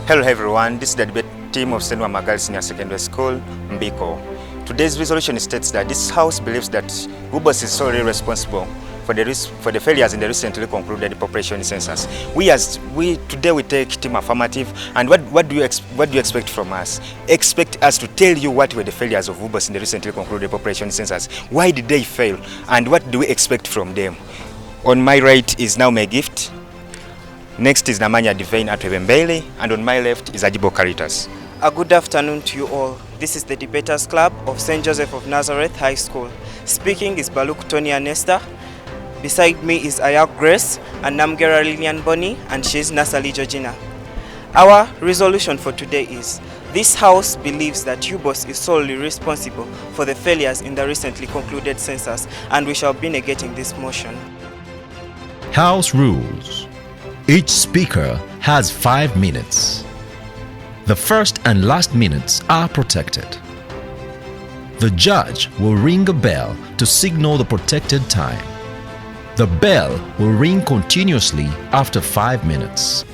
Hello everyone, this is the debate team of Mawaggali Senior Secondary School, Mbiko. Today's resolution states that this House believes that Ubos is solely responsible for the failures in the recently concluded population census. Today we take team affirmative, and what do you expect from us? Expect us to tell you what were the failures of Ubos in the recently concluded population census. Why did they fail, and what do we expect from them? On my right is now my gift. Next is Namanya Divine Atwebembele, and on my left is Ajibo Caritas. A good afternoon to you all. This is the Debaters Club of St. Joseph of Nazareth High School. Speaking is Baluk Tony Anesta. Beside me is Ayak Grace and Namgera Lilian Boni, and she's Nasali Georgina. Our resolution for today is, this House believes that Ubos is solely responsible for the failures in the recently concluded census, and we shall be negating this motion. House rules. Each speaker has 5 minutes. The first and last minutes are protected. The judge will ring a bell to signal the protected time. The bell will ring continuously after 5 minutes.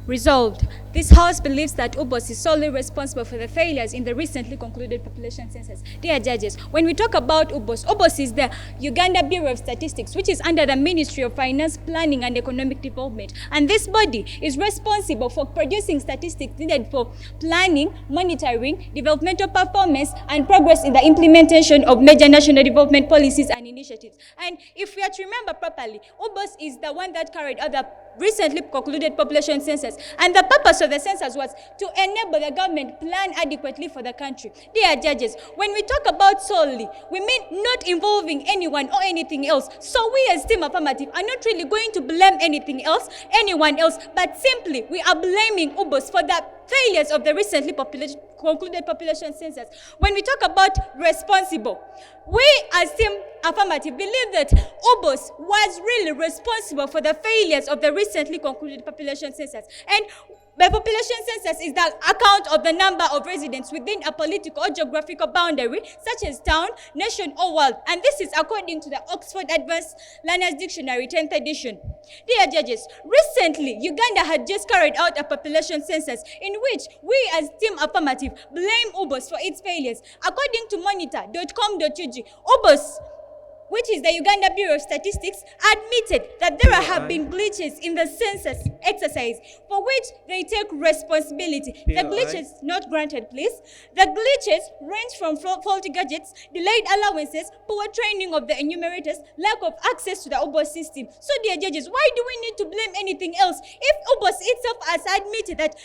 Resolved, this House believes that Ubos is solely responsible for the failures in the recently concluded population census. Dear judges, when we talk about Ubos, Ubos is the Uganda Bureau of Statistics, which is under the Ministry of Finance, Planning and Economic Development. And this body is responsible for producing statistics needed for planning, monitoring, developmental performance, and progress in the implementation of major national development policies and initiatives. And if we are to remember properly, Ubos is the one that carried out the recently concluded population census, and the purpose of the census was to enable the government plan adequately for the country. Dear judges, when we talk about solely, we mean not involving anyone or anything else. So we as Team Affirmative are not really going to blame anything else, anyone else, but simply we are blaming Ubos for the failures of the recently concluded population census. When we talk about responsible, we as Team Affirmative believe that Ubos was really responsible for the failures of the recently concluded population census. And the population census is the account of the number of residents within a political or geographical boundary, such as town, nation, or world. And this is according to the Oxford Advanced Learners Dictionary, 10th edition. Dear judges, recently, Uganda had just carried out a population census in which we as Team Affirmative blame Ubos for its failures. According to monitor.com.ug, Ubos, which is the Uganda Bureau of Statistics, admitted that there have been glitches in the census exercise for which they take responsibility. The glitches, not granted please, the glitches range from faulty gadgets, delayed allowances, poor training of the enumerators, lack of access to the Ubos system. So dear judges, why do we need to blame anything else? If Ubos itself has admitted that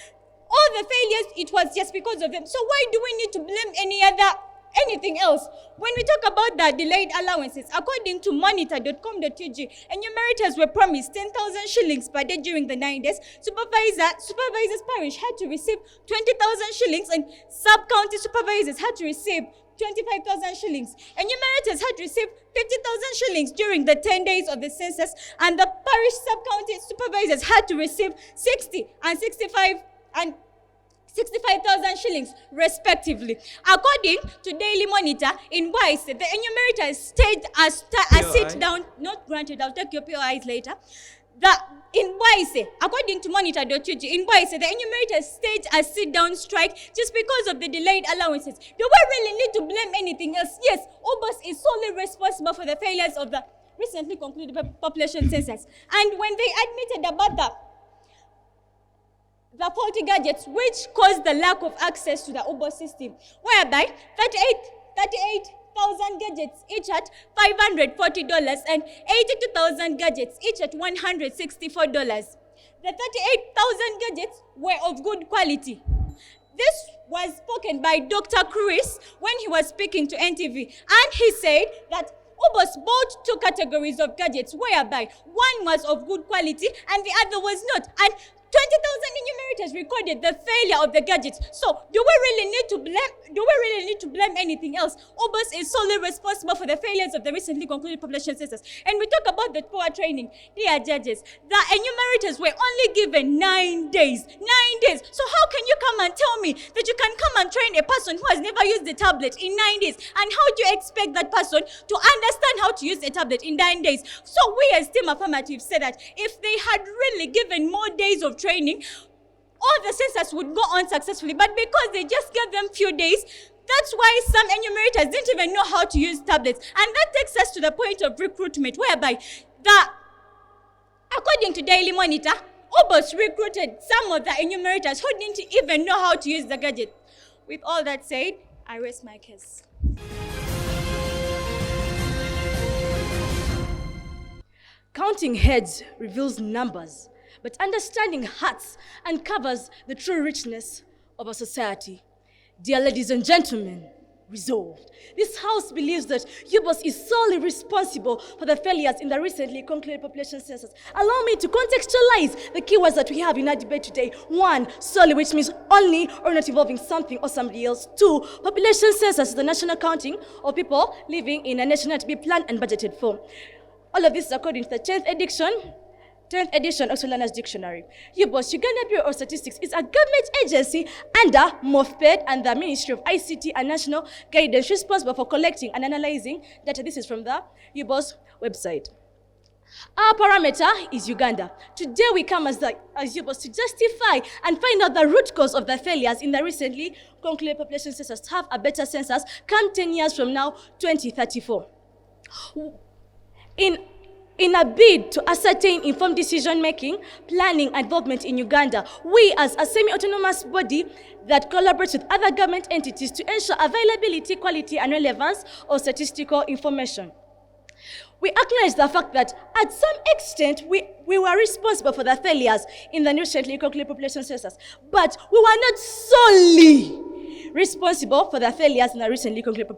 all the failures, it was just because of them, so why do we need to blame anything else? When we talk about the delayed allowances, according to monitor.com.ug, enumerators were promised 10,000 shillings per day during the 9 days. Supervisors parish had to receive 20,000 shillings, and sub-county supervisors had to receive 25,000 shillings. Enumerators had to receive 50,000 shillings during the 10 days of the census, and the parish sub-county supervisors had to receive 60 and 65,000 shillings, respectively. According to Daily Monitor, in Wise, the enumerator stayed a sit down, not granted, I'll take your POIs later. In Wise, according to monitor.ug, in Wise, the enumerator staged a sit-down strike just because of the delayed allowances. Do we really need to blame anything else? Yes, Ubos is solely responsible for the failures of the recently concluded population census. And when they admitted about the faulty gadgets, which caused the lack of access to the Ubos system, whereby 38,000 gadgets each at $540 and 82,000 gadgets each at $164. The 38,000 gadgets were of good quality. This was spoken by Dr. Chris when he was speaking to NTV, and he said that Ubos bought 2 categories of gadgets, whereby one was of good quality and the other was not. And 20,000 enumerators recorded the failure of the gadgets. So do we really need to blame anything else? Ubos is solely responsible for the failures of the recently concluded population census. And we talk about the poor training. Dear judges, the enumerators were only given 9 days. 9 days. So how can you come and tell me that you can come and train a person who has never used the tablet in 9 days? And how do you expect that person to understand how to use a tablet in 9 days? So we as Team Affirmative said that if they had really given more days of training, all the census would go on successfully. But because they just gave them few days, that's why some enumerators didn't even know how to use tablets. And that takes us to the point of recruitment, whereby according to Daily Monitor, Ubos recruited some of the enumerators who didn't even know how to use the gadget. With all that said, I rest my case. Counting heads reveals numbers, but understanding hearts uncovers the true richness of a society. Dear ladies and gentlemen, resolved. This House believes that Ubos is solely responsible for the failures in the recently concluded population census. Allow me to contextualize the keywords that we have in our debate today. 1, solely, which means only or not involving something or somebody else. 2, population census is the national counting of people living in a nation to be planned and budgeted for. All of this is according to the 10th edition Oxford Learner's Dictionary. Ubos, Uganda Bureau of Statistics, is a government agency under MOFPED and the Ministry of ICT and National Guidance, responsible for collecting and analyzing data. This is from the Ubos website. Our parameter is Uganda. Today we come as Ubos to justify and find out the root cause of the failures in the recently concluded population census to have a better census come 10 years from now, 2034. In a bid to ascertain informed decision-making, planning, and involvement in Uganda, we as a semi-autonomous body that collaborates with other government entities to ensure availability, quality, and relevance of statistical information. We acknowledge the fact that at some extent we were responsible for the failures in the recently concluded population census, but we were not solely responsible for the failures in the recently concluded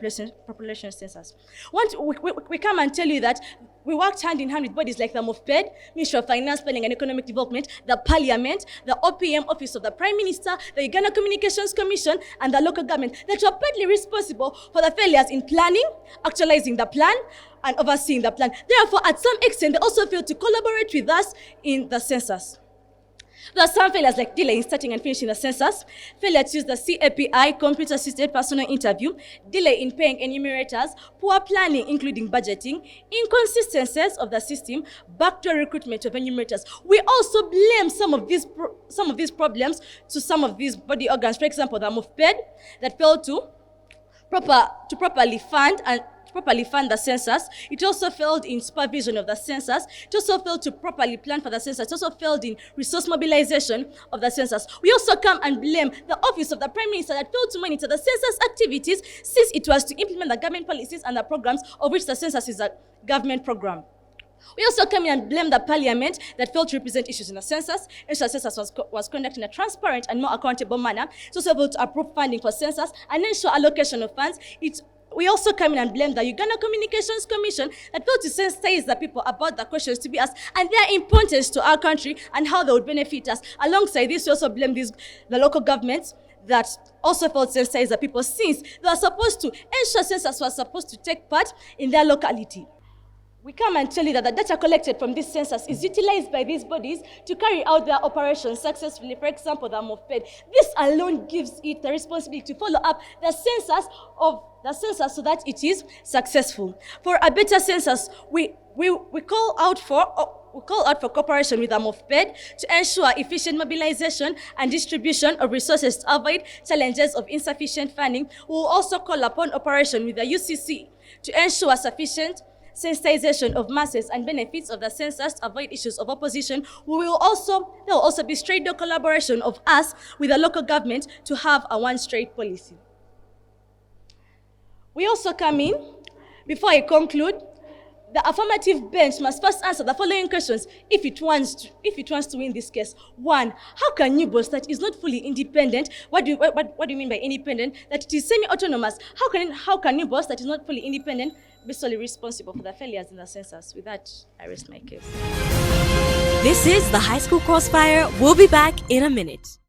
population census. We come and tell you that we worked hand in hand with bodies like the MOFPED, Ministry of Finance, Planning and Economic Development, the Parliament, the OPM, Office of the Prime Minister, the Uganda Communications Commission, and the local government that were partly responsible for the failures in planning, actualizing the plan, and overseeing the plan. Therefore, at some extent, they also failed to collaborate with us in the census. There are some failures like delay in starting and finishing the census, failure to use the CAPI, computer-assisted personal interview, delay in paying enumerators, poor planning, including budgeting, inconsistencies of the system, backdoor recruitment of enumerators. We also blame some of these problems to some of these body organs. For example, the MOFPED that failed to properly fund the census. It also failed in supervision of the census. It also failed to properly plan for the census. It also failed in resource mobilization of the census. We also come and blame the Office of the Prime Minister that failed to monitor the census activities, since it was to implement the government policies and the programs of which the census is a government program. We also come in and blame the Parliament that failed to represent issues in the census, ensure the census was conducted in a transparent and more accountable manner. It also failed to approve funding for census and ensure allocation of funds. We also come in and blame the Uganda Communications Commission that failed to sensitize the people about the questions to be asked and their importance to our country and how they would benefit us. Alongside this, we also blame the local governments that also failed to sensitize the people, since they are supposed to ensure census was supposed to take part in their locality. We come and tell you that the data collected from this census is utilized by these bodies to carry out their operations successfully. For example, the MOFPED. This alone gives it the responsibility to follow up the census so that it is successful. For a better census, we call out for cooperation with the MOFPED to ensure efficient mobilization and distribution of resources to avoid challenges of insufficient funding. We will also call upon operation with the UCC to ensure sufficient sensitization of masses and benefits of the census to avoid issues of opposition. There will also be straight-door collaboration of us with the local government to have a one-straight policy. We also come in, before I conclude, the affirmative bench must first answer the following questions if it wants to win this case. 1, how can Ubos that is not fully independent, what do you mean by independent, that it is semi-autonomous, how can Ubos that is not fully independent be solely responsible for the failures in the census? With that, I rest my case. This is the High School Crossfire. We'll be back in a minute.